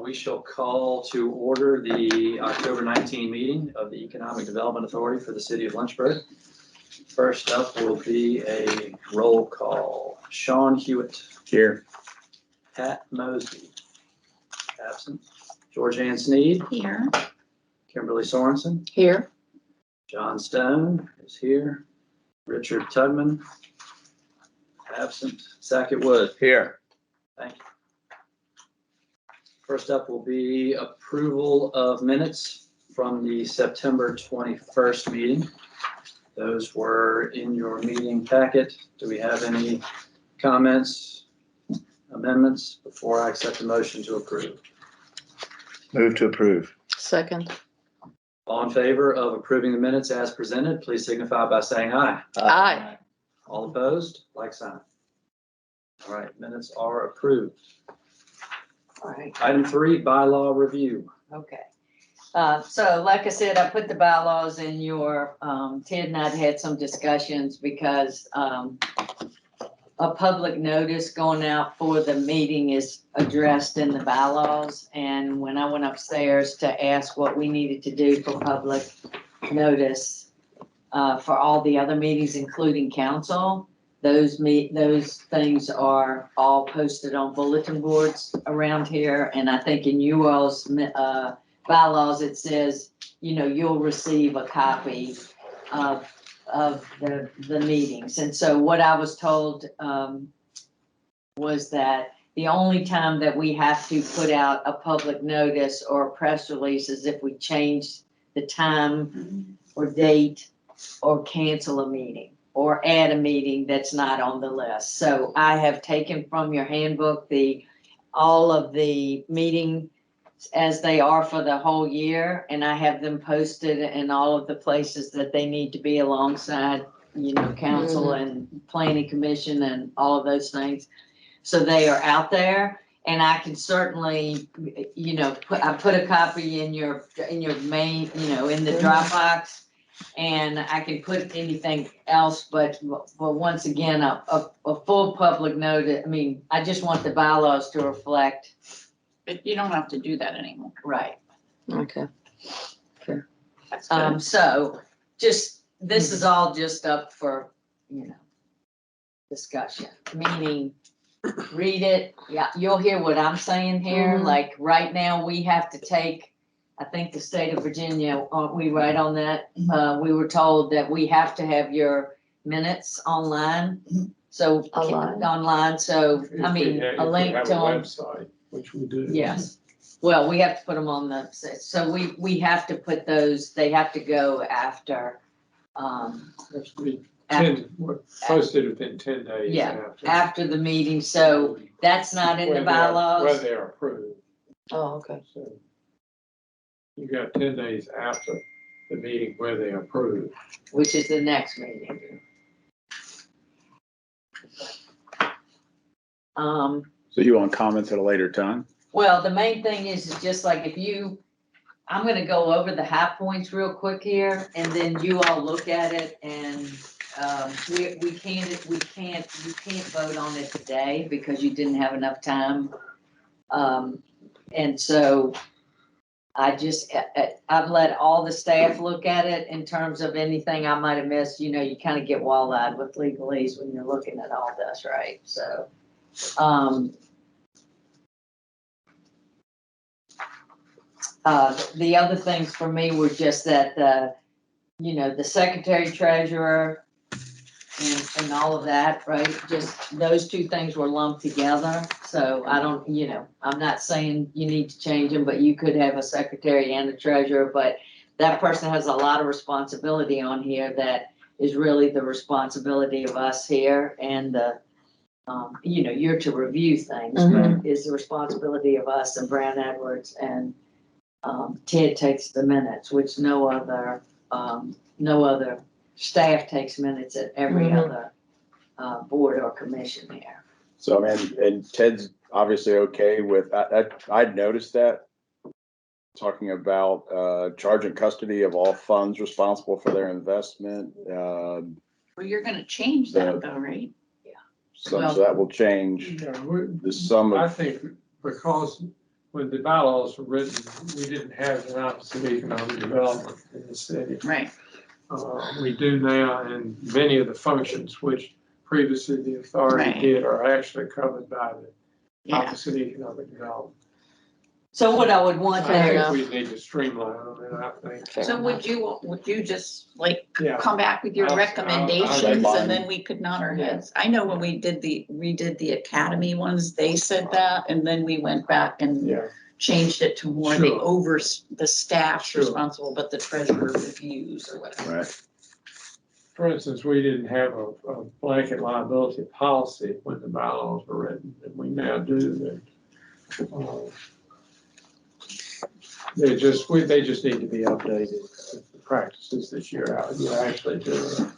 We shall call to order the October 19 meeting of the Economic Development Authority for the City of Lynchburg. First up will be a roll call. Sean Hewitt. Here. Pat Mosby. Absent. George Ann Sneed. Here. Kimberly Sorensen. Here. John Stone is here. Richard Tugman. Absent. Sackett Wood. Here. Thank you. First up will be approval of minutes from the September 21st meeting. Those were in your meeting packet. Do we have any comments, amendments before I accept the motion to approve? Move to approve. Second. All in favor of approving the minutes as presented, please signify by saying aye. Aye. All opposed, like sign. All right, minutes are approved. All right, Item 3, bylaw review. okay. So like I said, I put the bylaws in your, Ted and I had some discussions because, a public notice going out for the meeting is addressed in the bylaws. And when I went upstairs to ask what we needed to do for public notice, for all the other meetings, including council, those things are all posted on bulletin boards around here. And I think in you all's, bylaws, it says, you know, you'll receive a copy of the meetings. And so what I was told, was that the only time that we have to put out a public notice or a press release is if we change the time or date or cancel a meeting or add a meeting that's not on the list. So I have taken from your handbook all of the meeting as they are for the whole year, and I have them posted in all of the places that they need to be alongside, you know, council and planning commission and all of those things. So they are out there, and I can certainly, you know, I put a copy in your main, you know, in the Dropbox, and I can put anything else, but once again, a full public notice. I mean, I just want the bylaws to reflect. But you don't have to do that anymore. Right. Okay. That's good. So just, this is all just up for, you know, discussion, meaning read it. Yeah, you'll hear what I'm saying here. Like right now, we have to take, I think the state of Virginia, aren't we right on that? We were told that we have to have your minutes online. So online, so I mean, a link to them. Website, which we do. Yes. Well, we have to put them on the, so we have to put those, they have to go after, Have to be posted within 10 days. yeah, after the meeting. So that's not in the When bylaws. they're approved. Oh, okay. So you got 10 days after the meeting where they approve. Which is the next meeting. So you want comments at a later time? Well, the main thing is just like if you, I'm gonna go over the high points real quick here, and then you all look at it, and you can't vote on it today because you didn't have enough time. And so I've let all the staff look at it in terms of anything I might have missed. You know, you kind of get wall-eyed with legalese when you're looking at all this, right? So, the other things for me were just that, you know, the secretary treasurer and all of that, right? Just those two things were lumped together. So I don't, you know, I'm not saying you need to change them, but you could have a secretary and a treasurer, but that person has a lot of responsibility on here that is really the responsibility of us here. And you know, you're to review things, but it's the responsibility of us and Brown Edwards, and Ted takes the minutes, which no other staff takes minutes at every other board or commission here. So, I mean, and Ted's obviously okay with that. I'd noticed that, talking about charging custody of all funds responsible for their investment. Well, you're gonna change that though, right? So that will change Yeah, the sum I of, think because when the bylaws were written, we didn't have an Office of Economic Development in the city. Right. We do now, and many of the functions which previously the authority Right. did are actually covered by the Yeah. Office of Economic Development. So what I would want I there, think we need to streamline them, and I think. So would you just like Yeah. come back with your I'll- recommendations I'll- and then we could nod our heads? I know when we redid the academy ones, they said that, and then we went back and Yeah, changed it to more the Sure. the staff Sure. responsible, but the treasurer reviews or whatever. Right. for instance, we didn't have a blanket liability policy when the bylaws were written, and we now do. They just need to be updated with the practices that you're actually doing.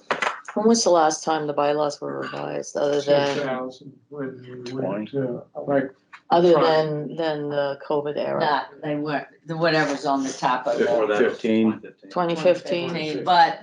When was the last time the bylaws were revised, other than, 2000, when we went to, like, other Right. than the COVID era? not, they weren't, whatever's on the top of Before it. that was 15. 2015? But,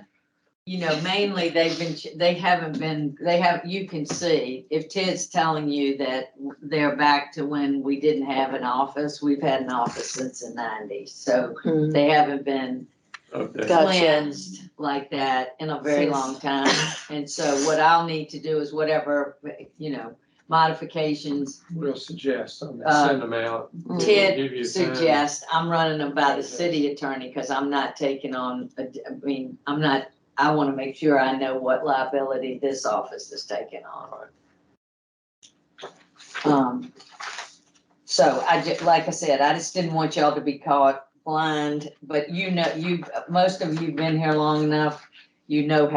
you know, mainly they haven't been, you can see, if Ted's telling you that they're back to when we didn't have an office, we've had an office since the 90s. So Hmm. they haven't been updated. Gotcha. cleansed like that in a very long time. And so what I'll need to do is whatever, you know, modifications We'll suggest, send them out. We'll Ted give you time. suggests, I'm running them by the city attorney, because I'm not taking on, I wanna make sure I know what liability this office is taking on. So like I said, I just didn't want y'all to be caught blind, but you know, most of you've been here long enough, you know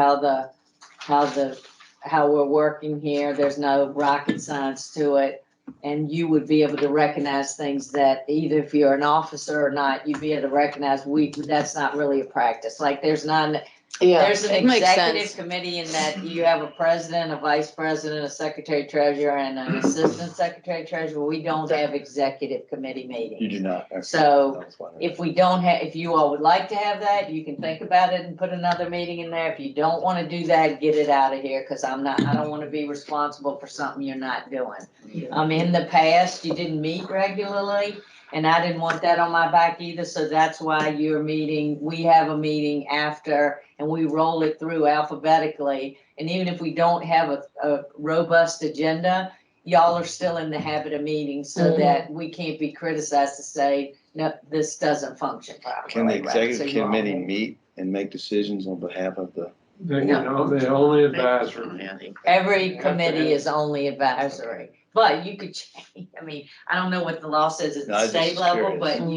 how we're working here, there's no rocket science to it. And you would be able to recognize things that either if you're an officer or not, you'd be able to recognize, that's not really a practice, like there's not. Yeah, There's an it makes executive sense. committee in that you have a president, a vice president, a secretary treasurer, and an assistant secretary treasurer. We don't have executive committee meetings. You do not. Okay. So, That's fine. If we don't have, if you all would like to have that, you can think about it and put another meeting in there. If you don't wanna do that, get it out of here, cause I don't wanna be responsible for something you're not doing. In the past, you didn't meet regularly, and I didn't want that on my back either, so that's why we have a meeting after, and we roll it through alphabetically. And even if we don't have a robust agenda, y'all are still in the habit of meeting, so that we can't be criticized to say, no, this doesn't function properly. Can the right? executive So you all- committee meet and make decisions on behalf of the? They're only advisory. Every committee is only advisory, but you could change, I don't know what the law says at No, the I was just state level, curious. but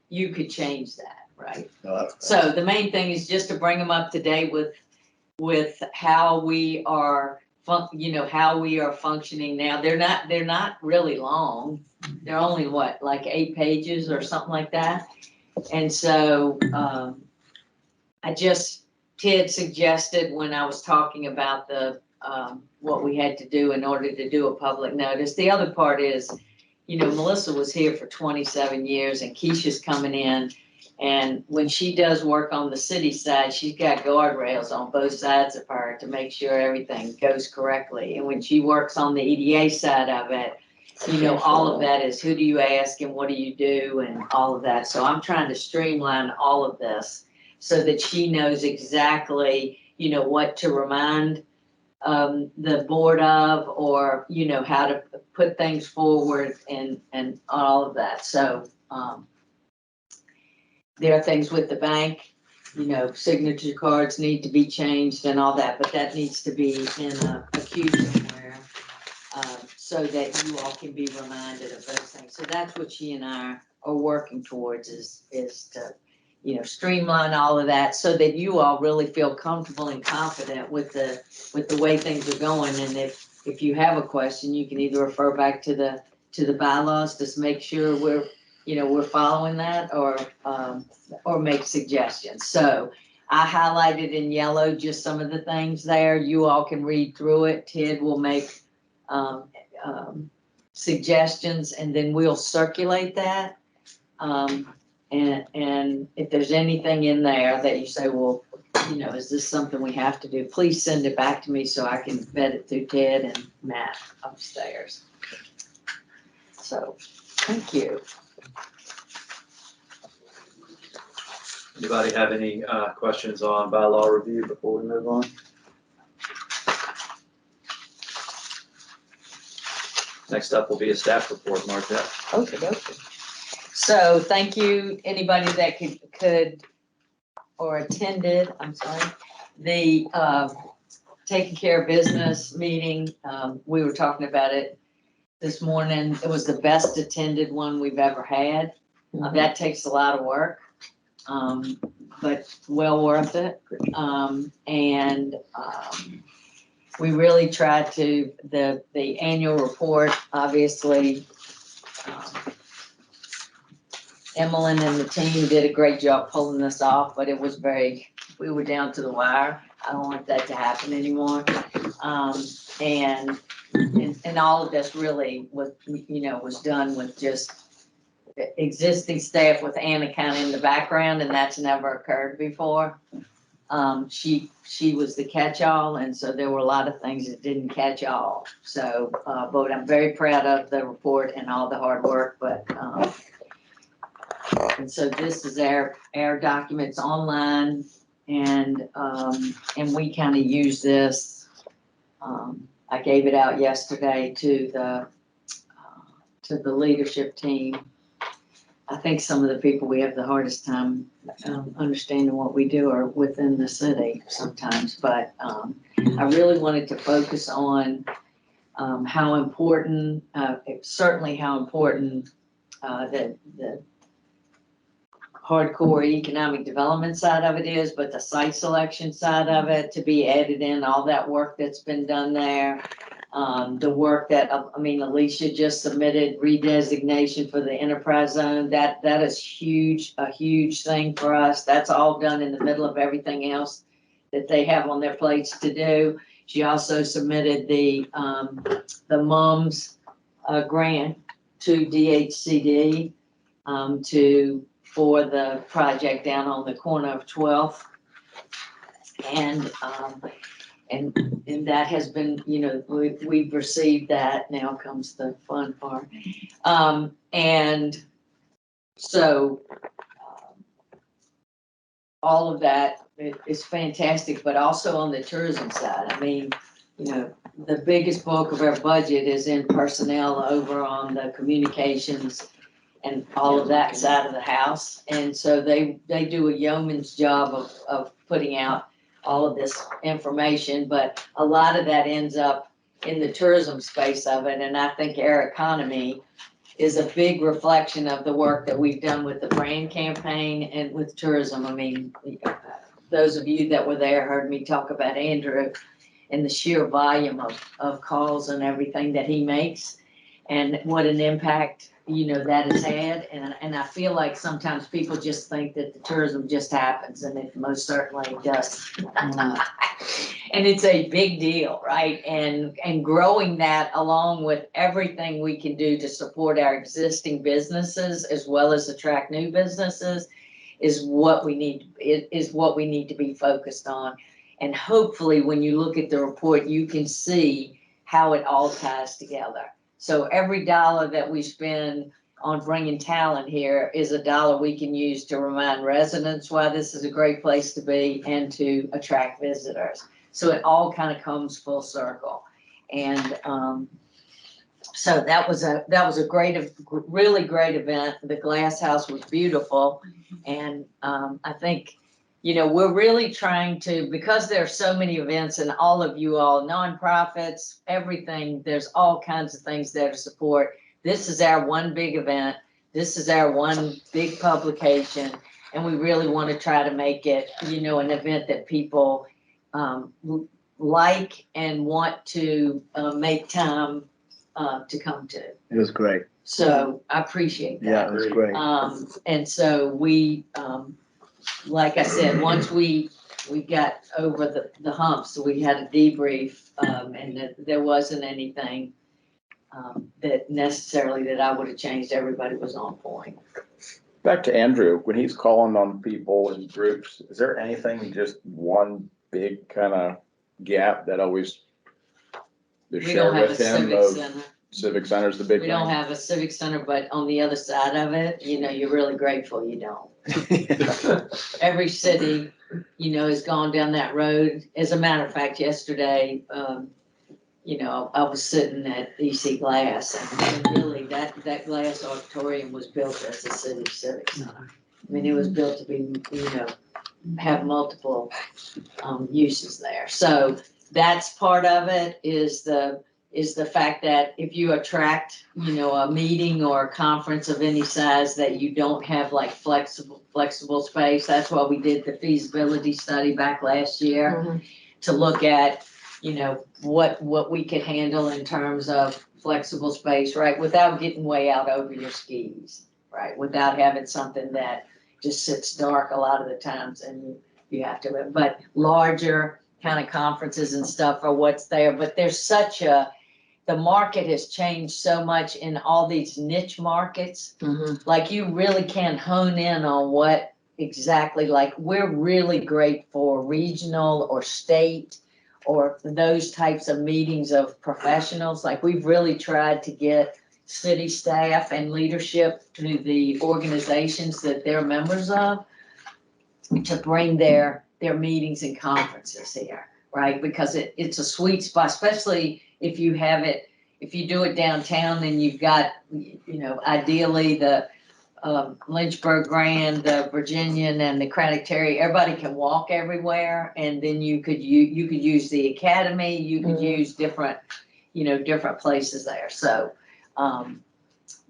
you could change that, right? No, So the main thing is just to bring them up to date with how we are how we are functioning now. They're not really long. They're only like 8 pages or something like that. And so, Ted suggested when I was talking about what we had to do in order to do a public notice. The other part is, Melissa was here for 27 years and Keisha's coming in. And when she does work on the city side, she's got guardrails on both sides of her to make sure everything goes correctly. And when she works on the EDA side of it, all of that is who do you ask and what do you do and all of that. So I'm trying to streamline all of this so that she knows exactly, what to remind the board of, or, how to put things forward and all of that. So, there are things with the bank, signature cards need to be changed and all that, but that needs to be in a queue somewhere. So that you all can be reminded of those things. So that's what she and I are working towards is to, streamline all of that so that you all really feel comfortable and confident with the way things are going. And if you have a question, you can either refer back to the bylaws, just make sure we're following that, or make suggestions. So I highlighted in yellow just some of the things there. You all can read through it. Ted will make suggestions, and then we'll circulate that. And if there's anything in there that you say, well, is this something we have to do? Please send it back to me so I can vet it through Ted and Matt upstairs. So, thank you. Anybody have any questions on bylaw review before we move on? Next up will be a staff report, Marquette. Okay. So thank you, anybody that could or attended, I'm sorry, the taking care of business meeting. We were talking about it this morning. It was the best attended one we've ever had. That takes a lot of work, but well worth it. We really tried to, the annual report, obviously, Emmeline and the team did a great job pulling this off, but it was we were down to the wire. I don't want that to happen anymore. And all of this really was, was done with just existing staff with Anna kind of in the background, and that's never occurred before. She was the catch-all, and so there were a lot of things that didn't catch all. So, but I'm very proud of the report and all the hard work, and so this is our documents online, and we kind of use this. I gave it out yesterday to the leadership team. I think some of the people we have the hardest time understanding what we do are within the city sometimes, but I really wanted to focus on how important, certainly how important the hardcore economic development side of it is, but the site selection side of it to be added in, all that work that's been done there. The work that, Alicia just submitted redesignation for the enterprise zone. That is huge, a huge thing for us. That's all done in the middle of everything else that they have on their plates to do. She also submitted the MUMS grant to DHCD for the project down on the corner of 12th. And that has been, we've received that. Now comes the fun part. And so all of that is fantastic, but also on the tourism side. The biggest bulk of our budget is in personnel over on the communications and all of that side of the house. And so they do a yeoman's job of putting out all of this information, but a lot of that ends up in the tourism space of it. And I think our economy is a big reflection of the work that we've done with the brand campaign and with tourism. Those of you that were there heard me talk about Andrew and the sheer volume of calls and everything that he makes and what an impact that has had. And I feel like sometimes people just think that the tourism just happens, and it most certainly does. And it's a big deal, right? And growing that along with everything we can do to support our existing businesses as well as attract new businesses is what we need to be focused on. And hopefully when you look at the report, you can see how it all ties together. So every dollar that we spend on bringing talent here is a dollar we can use to remind residents why this is a great place to be and to attract visitors. So it all kind of comes full circle. And so that was a really great event. The glass house was beautiful. And I think, we're really trying to, because there are so many events and all of you all, nonprofits, everything, there's all kinds of things there to support. This is our one big event. This is our one big publication. And we really want to try to make it, an event that people like and want to make time to come to. It was great. So I appreciate that. Yeah, it was great. And so we, like I said, once we got over the hump, so we had a debrief, and there wasn't anything that necessarily that I would have changed. Everybody was on point. Back to Andrew, when he's calling on people in groups, is there anything, just one big kind of gap that always is We shared don't have a with him civic of center. Civic Center's the big We thing. don't have a civic center, but on the other side of it, you're really grateful you don't. Every city, has gone down that road. As a matter of fact, yesterday, I was sitting at EC Glass, and really that glass auditorium was built as a city civic center. I mean, it was built to be, have multiple uses there. So that's part of it, is the fact that if you attract, a meeting or a conference of any size, that you don't have like flexible space. That's why we did the feasibility study back last year Mhm. to look at, what we could handle in terms of flexible space, right? Without getting way out over your skis, right? Without having something that just sits dark a lot of the times and you have to, but larger kind of conferences and stuff are what's there. But there's the market has changed so much in all these niche markets. Mhm. Like you really can't hone in on what exactly, like we're really great for regional or state or those types of meetings of professionals. Like we've really tried to get city staff and leadership to the organizations that they're members of to bring their meetings and conferences here, right? Because it's a sweet spot, especially if you do it downtown and you've got, ideally the Lynchburg Grand, the Virginian and the Craddock Terry, everybody can walk everywhere. And then you could use the academy, you could use different places there. So,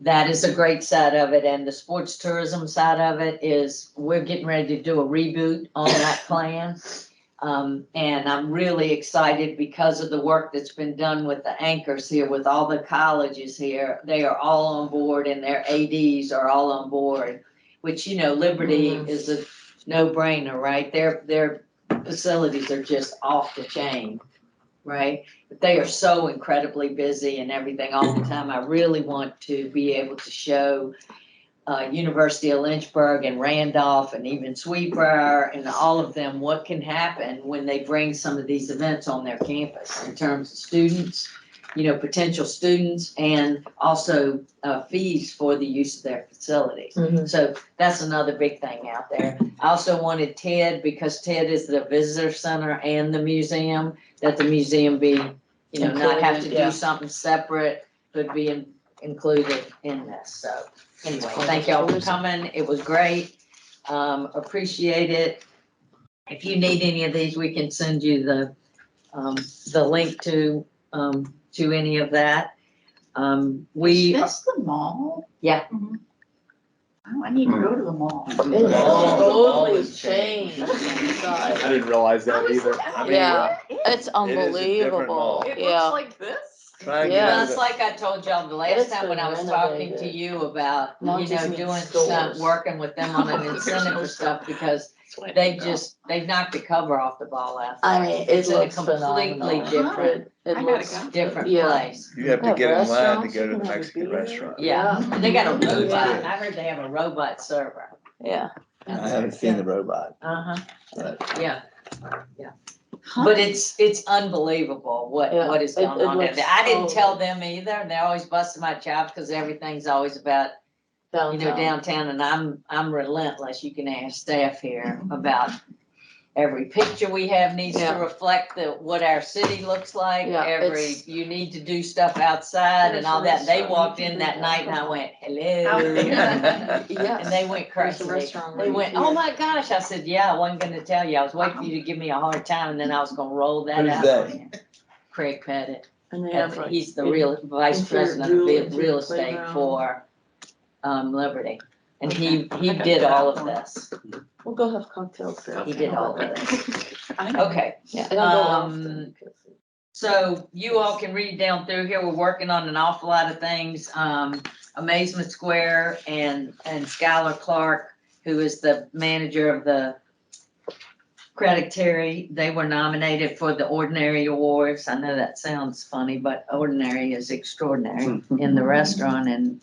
that is a great side of it. And the sports tourism side of it is we're getting ready to do a reboot on that plan. And I'm really excited because of the work that's been done with the anchors here, with all the colleges here. They are all on board and their ADs are all on board, which, Liberty is a no-brainer, right? Their facilities are just off the chain, right? But they are so incredibly busy and everything all the time. I really want to be able to show University of Lynchburg and Randolph and even Sweetbriar and all of them what can happen when they bring some of these events on their campus in terms of students, potential students, and also fees for the use of their facilities. Mhm. So that's another big thing out there. I also wanted TED, because TED is the visitor center and the museum, that the museum be, not have to Included, yeah. do something separate, but be included in this. So anyway, thank y'all for coming. It was great. Appreciate it. If you need any of these, we can send you the link to any of that. Is this the mall? Yeah. Oh, I need to go to the mall. It has Oh, totally it's changed inside. I didn't realize that either. Yeah, it's It is a different unbelievable, mall. It yeah. looks like this. Try and Yeah. get Well, it's like I told y'all the last It's time when been I was talking to renovated. you about, Not just in doing stores. stuff, working with them on an incentive for stuff, because they've knocked the cover off the ball out there. I mean, it It's in a looks completely phenomenal. different, It I gotta looks, go. different Yeah. place. You have to Have get in line to restaurants, go you to the can have a Mexican beer. restaurant. Yeah, they got a Yeah. robot. I heard they have a robot server. yeah. I haven't seen the robot, Uh-huh, but yeah, yeah. But it's unbelievable what Yeah, is it- going it on there. looks I didn't so tell them either, and they're always busting my chops because everything's always about, downtown, and I'm relentless. You can ask staff here about every picture we have needs to Yeah. reflect what our city looks like. Yeah, it's- You need to do stuff outside and all that. They walked in that night and I went, hello. And Yes. they went There's a crazy. restaurant They right went, here. oh my gosh. I said, yeah, I wasn't gonna tell you. I was waiting for you to give me a hard time and then I was gonna roll that Who's out. that? on you. Craig Pettit. And they have like. He's the real vice interior president jewelry of into real the estate playground. for Liberty. And he Okay. did all of this. We'll go have cocktails there. He did all of this. Okay, Yeah, and I'll go Um, often, 'cause it- so you all can read down through here. We're working on an awful lot of things. Amazement Square and Skylar Clark, who is the manager of the Craddock Terry, they were nominated for the Ordinary Awards. I know that sounds funny, but ordinary is extraordinary in the restaurant and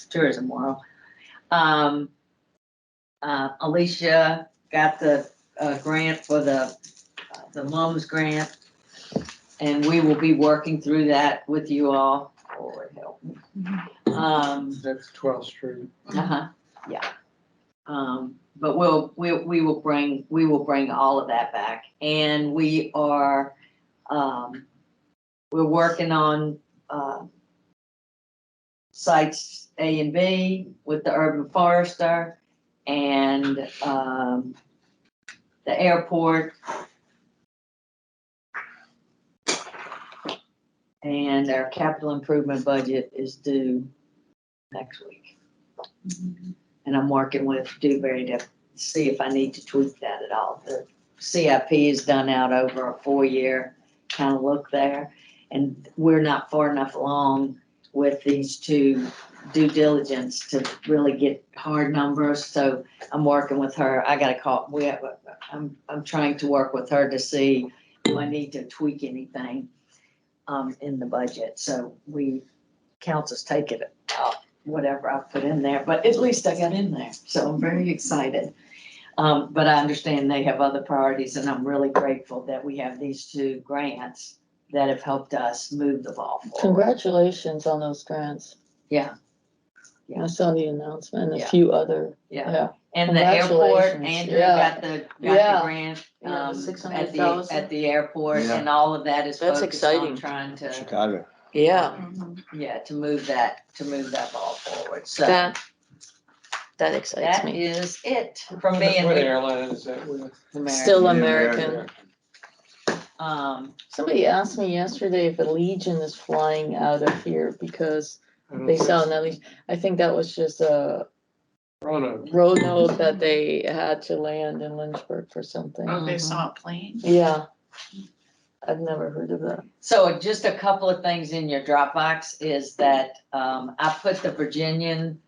tourism world. Alicia got the grant for the MUMS grant. And we will be working through that with you all. Lord help me. That's 12th Street. Yeah. But we will bring all of that back, and we are, we're working on, sites A and B with the urban forester and, the airport. And our capital improvement budget is due next week. And I'm working with Dewberry to see if I need to tweak that at all. The CIP is done out over a 4-year kind of look there. And we're not far enough along with these two due diligence to really get hard numbers. So I'm working with her. I gotta call, I'm trying to work with her to see do I need to tweak anything in the budget. So council's taking it out, whatever I put in there, but at least I got in there. So I'm very excited. But I understand they have other priorities, and I'm really grateful that we have these two grants that have helped us move the ball forward. Congratulations on those grants. Yeah. I saw the announcement and a Yeah. few other, Yeah. yeah. And the airport, Congratulations. Andrew Yeah. got the Yeah. grant, Yeah, the at the 600,000. airport, Yeah. and all of that is That's focused on exciting. trying to, Chicago. Yeah, to move that ball forward. So that excites that me. is it from me and What Rick. airline is that with? American. Still Yeah, American. Um, Somebody asked me yesterday if Allegiant is flying out of here because I don't they think saw so. an Allegiant. I think that was just a Roanoke. road note that they had to land in Lynchburg for something. Oh, they saw a plane? Yeah. I've never heard of that. so just a couple of things in your Dropbox is that, I put the Virginian,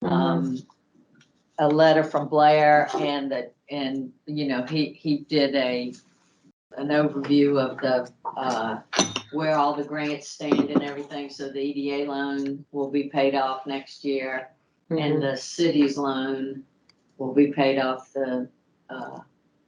a letter from Blair and he did an overview of where all the grants stand and everything. So the EDA loan will be paid off next year, and the city's loan will be paid off the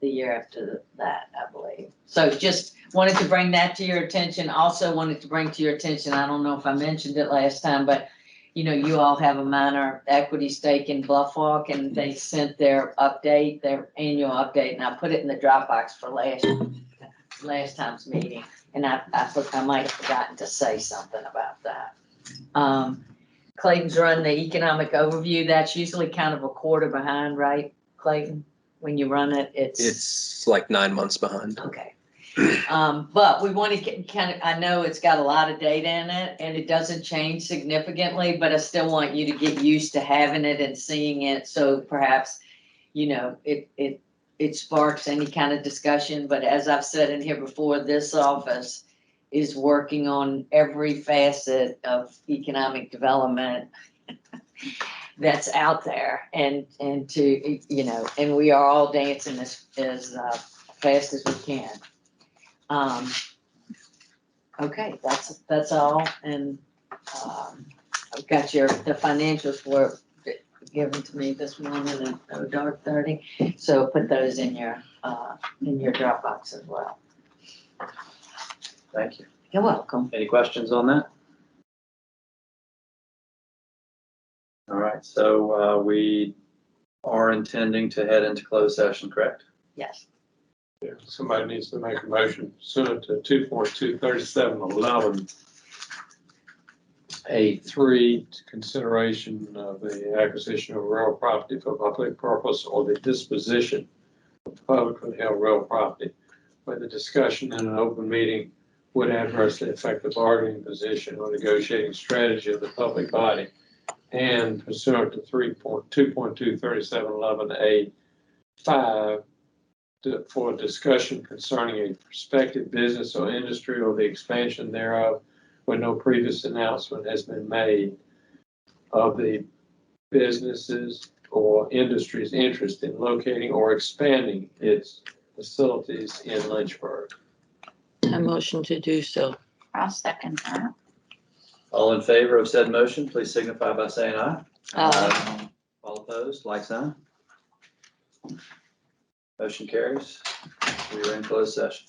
year after that, I believe. So just wanted to bring that to your attention. Also wanted to bring to your attention, I don't know if I mentioned it last time, but you all have a minor equity stake in Bluff Walk, and they sent their annual update, and I put it in the Dropbox for last time's meeting. And I might have forgotten to say something about that. Clayton's run the economic overview. That's usually kind of a quarter behind, right, Clayton? When you run it, It's like 9 months behind. okay. But we want to get I know it's got a lot of data in it, and it doesn't change significantly, but I still want you to get used to having it and seeing it. So perhaps, it sparks any kind of discussion. But as I've said in here before, this office is working on every facet of economic development that's out there, and to, and we are all dancing as fast as we can. Okay, that's all, and I've got the financials were given to me this morning at dark 30, so put those in your Dropbox as well. Thank you. You're welcome. Any questions on that? All right, so we are intending to head into closed session, correct? Yes. Yeah, somebody needs to make a motion pursuant to 2.23711. A3, consideration of the acquisition of real property for public purpose or the disposition of publicly held real property, where the discussion in an open meeting would adversely affect the bargaining position or negotiating strategy of the public body, and pursuant to 2.23711A5, for discussion concerning a prospective business or industry or the expansion thereof, when no previous announcement has been made of the businesses or industry's interest in locating or expanding its facilities in Lynchburg. I motion to do so. I'll second that. All in favor of said motion, please signify by saying aye. Aye. All opposed, like sign. Motion carries. We are in closed session.